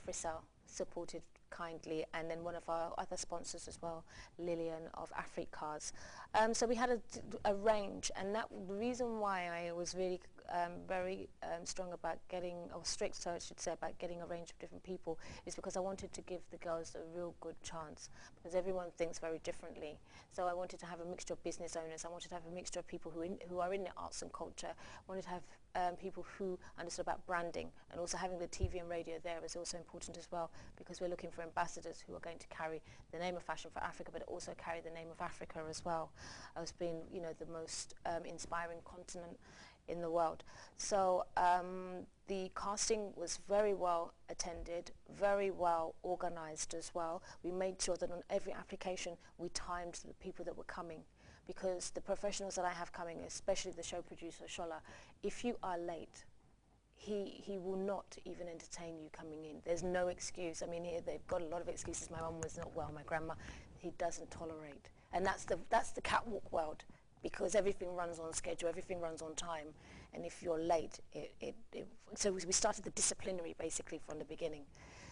AfriCell supported kindly, and then one of our other sponsors as well, Lillian of Africars. So we had a range, and the reason why I was really very strong about getting, or strict, so I should say, about getting a range of different people is because I wanted to give the girls a real good chance, because everyone thinks very differently. So I wanted to have a mixture of business owners, I wanted to have a mixture of people who are in the arts and culture, I wanted to have people who understood about branding, and also having the TV and radio there is also important as well, because we're looking for ambassadors who are going to carry the name of Fashion for Africa, but also carry the name of Africa as well, as being, you know, the most inspiring continent in the world. So the casting was very well attended, very well organized as well. We made sure that on every application we timed the people that were coming, because the professionals that I have coming, especially the show producer Shola, if you are late, he will not even entertain you coming in. There's no excuse. I mean, here they've got a lot of excuses. My mum was not well, my grandma. He doesn't tolerate. And that's the catwalk world, because everything runs on schedule, everything runs on time. And if you're late, so we started the disciplinary basically from the beginning.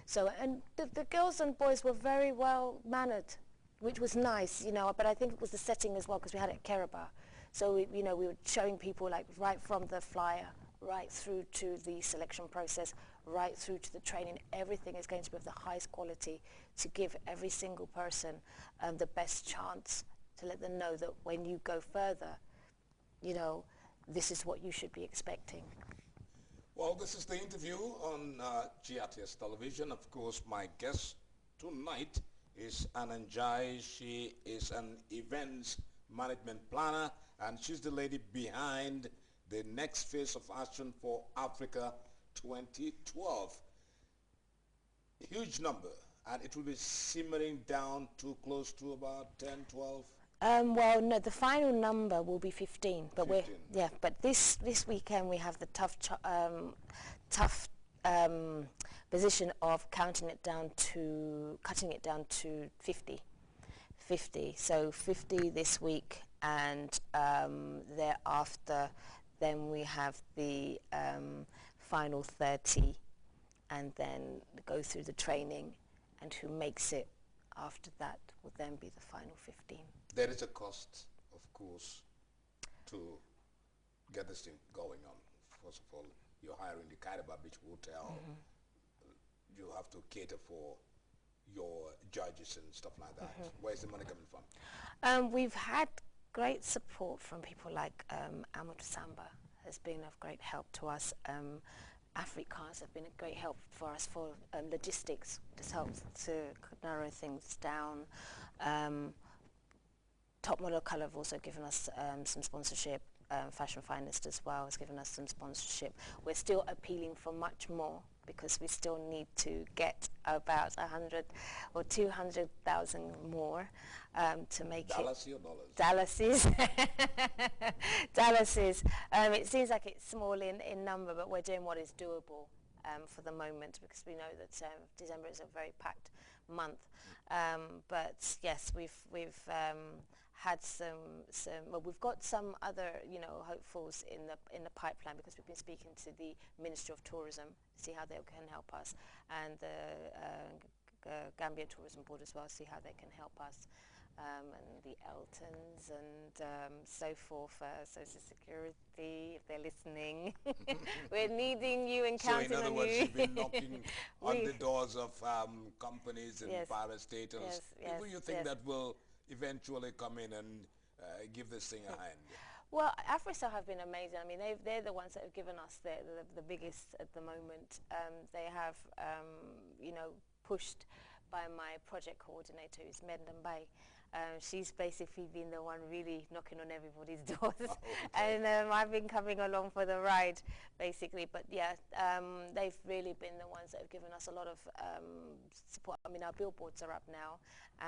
So, and the girls and boys were very well mannered, which was nice, you know, but I think it was the setting as well, because we had it at Keraba. So, you know, we were showing people like right from the flyer, right through to the selection process, right through to the training. Everything is going to be of the highest quality to give every single person the best chance, to let them know that when you go further, you know, this is what you should be expecting. Well, this is the interview on GRTS television. Of course, my guest tonight is Ananjai. She is an events management planner, and she's the lady behind the next phase of action for Africa 2012. Huge number, and it will be simmering down to close to about 10, 12. Well, no, the final number will be 15, but 15. but this weekend we have the tough position of cutting it down to 50. So 50 this week, and thereafter then we have the final 30, and then go through the training, and who makes it after that will then be the final 15. There is a cost, of course, to get this thing going on. First of all, you're hiring the Kairaba Beach Hotel. You have to cater for your judges and stuff like that. Where's the money coming from? We've had great support from people like Amadou Samba has been of great help to us. Africars have been a great help for us for logistics, just helps to narrow things down. Top Model Colour have also given us some sponsorship. Fashion Finest as well has given us some sponsorship. We're still appealing for much more, because we still need to get about 100 or 200,000 more to make Dallas or dollars? Dallases. It seems like it's small in number, but we're doing what is doable for the moment, because we know that December is a very packed month. But yes, we've had some. Well, we've got some other, you know, hopefuls in the pipeline, because we've been speaking to the Ministry of Tourism to see how they can help us, and the Gambia Tourism Board as well, see how they can help us. And the Eltons and so forth, Social Security, if they're listening. We're needing you and counting on you. So in other words, you've been knocking on the doors of companies and parastatals. People you think that will eventually come in and give this thing a hand? Well, AfriCell have been amazing. I mean, they're the ones that have given us the biggest at the moment. They have, you know, pushed by my project coordinator, who's Mendon Bay. She's basically been the one really knocking on everybody's doors. And I've been coming along for the ride, basically. But yeah, they've really been the ones that have given us a lot of support. I mean, our billboards are up now,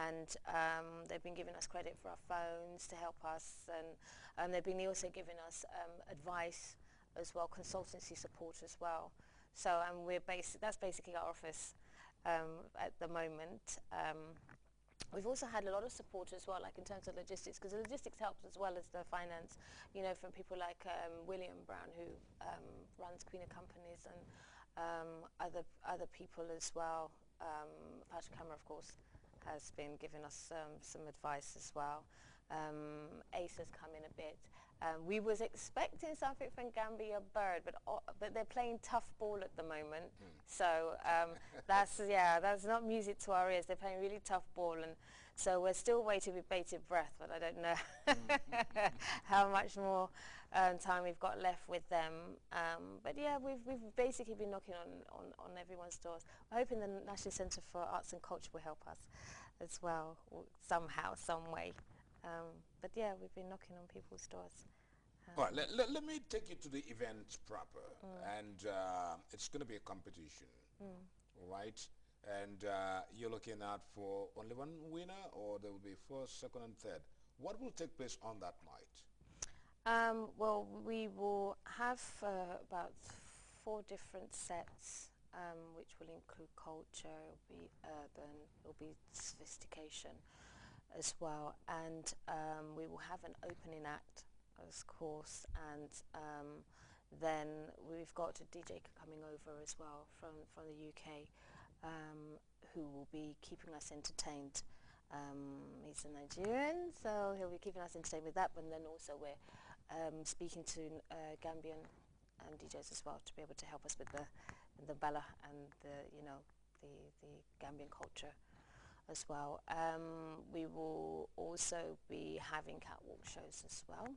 and they've been giving us credit for our phones to help us, and they've been also giving us advice as well, consultancy support as well. So that's basically our office at the moment. We've also had a lot of support as well, like in terms of logistics, because the logistics helps as well as the finance, you know, from people like William Brown, who runs Queen of Companies, other people as well. Patrick Hammer, of course, has been giving us some advice as well. Ace has come in a bit. We was expecting something from Gambia Bird, but they're playing tough ball at the moment. So that's not music to our ears. They're playing really tough ball, and so we're still waiting with bated breath. But I don't know how much more time we've got left with them. But yeah, we've basically been knocking on everyone's doors. We're hoping the National Centre for Arts and Culture will help us as well, somehow, some way. But yeah, we've been knocking on people's doors. All right, let me take you to the event proper. And it's going to be a competition, all right? And you're looking out for only one winner, or there will be first, second, and third. What will take place on that night? Well, we will have about 4 different sets, which will include culture, it will be urban, it will be sophistication as well, and we will have an opening act, of course, and then we've got a DJ coming over as well from the UK, who will be keeping us entertained. He's a Nigerian, so he'll be keeping us entertained with that, but then also we're speaking to Gambian DJs as well to be able to help us with the Bala and the Gambian culture as well. We will also be having catwalk shows as well.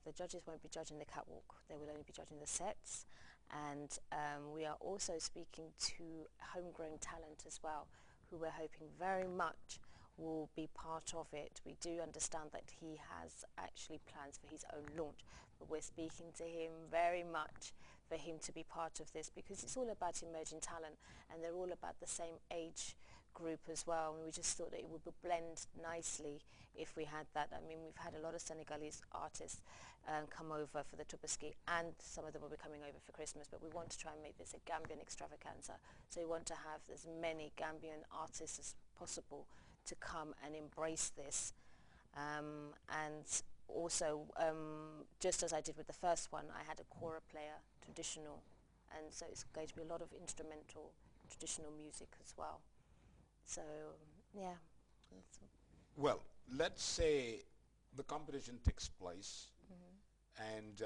The judges won't be judging the catwalk, they will only be judging the sets, and we are also speaking to homegrown talent as well, who we're hoping very much will be part of it. We do understand that he has actually plans for his own launch, but we're speaking to him very much for him to be part of this, because it's all about emerging talent, and they're all about the same age group as well, and we just thought that it would blend nicely if we had that. I mean, we've had a lot of Senegalese artists come over for the Tupaski, and some of them will be coming over for Christmas, but we want to try and make this a Gambian extravaganza, so we want to have as many Gambian artists as possible to come and embrace this, and also just as I did with the first one, I had a kora player, traditional, and so it's going to be a lot of instrumental traditional music as well. So yeah. Well, let's say the competition takes place, and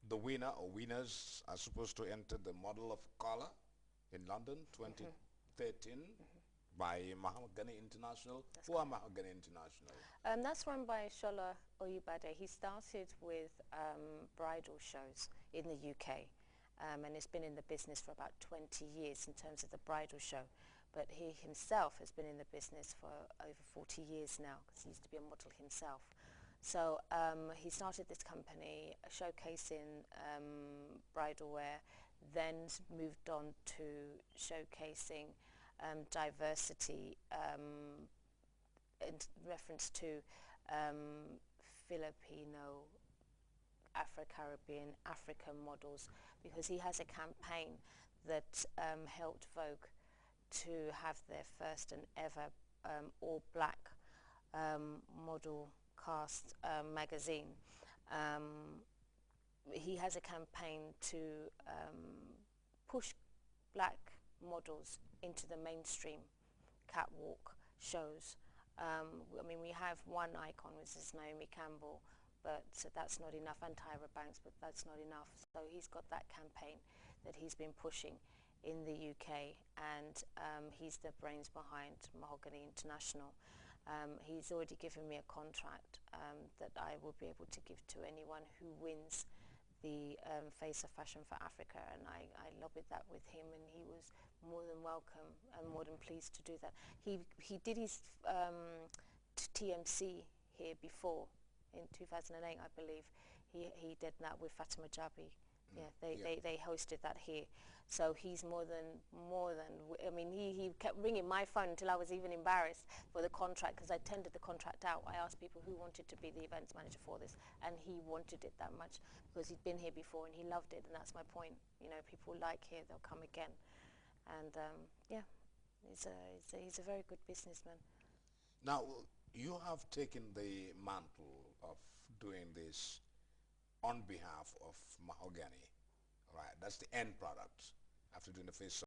the winner or winners are supposed to enter the Model of Color in London 2013 by Mahogany International. Who are Mahogany International? That's run by Shola Oyubade. He started with bridal shows in the UK, and he's been in the business for about 20 years in terms of the bridal show. But he himself has been in the business for over 40 years now, because he used to be a model himself. So he started this company showcasing bridal wear, then moved on to showcasing diversity in reference to Filipino, Afro-Caribbean, African models, because he has a campaign that helped Vogue to have their first and ever all-black model cast magazine. He has a campaign to push black models into the mainstream catwalk shows. I mean, we have one icon, which is Naomi Campbell, but that's not enough, and Tyra Banks, but that's not enough. So he's got that campaign that he's been pushing in the UK, and he's the brains behind Mahogany International. He's already given me a contract that I will be able to give to anyone who wins the Face of Fashion for Africa, and I lobbied that with him, and he was more than welcome and more than pleased to do that. He did his TMC here before in 2008, I believe. He did that with Fatima Jabi. Yeah, they hosted that here. So he's more than, I mean, he kept ringing my phone until I was even embarrassed for the contract, because I tendered the contract out. I asked people who wanted to be the events manager for this, and he wanted it that much because he'd been here before and he loved it, and that's my point. You know, people like here, they'll come again. And yeah, he's a very good businessman. Now, you have taken the mantle of doing this on behalf of Mahogany. All right, that's the end product after doing the face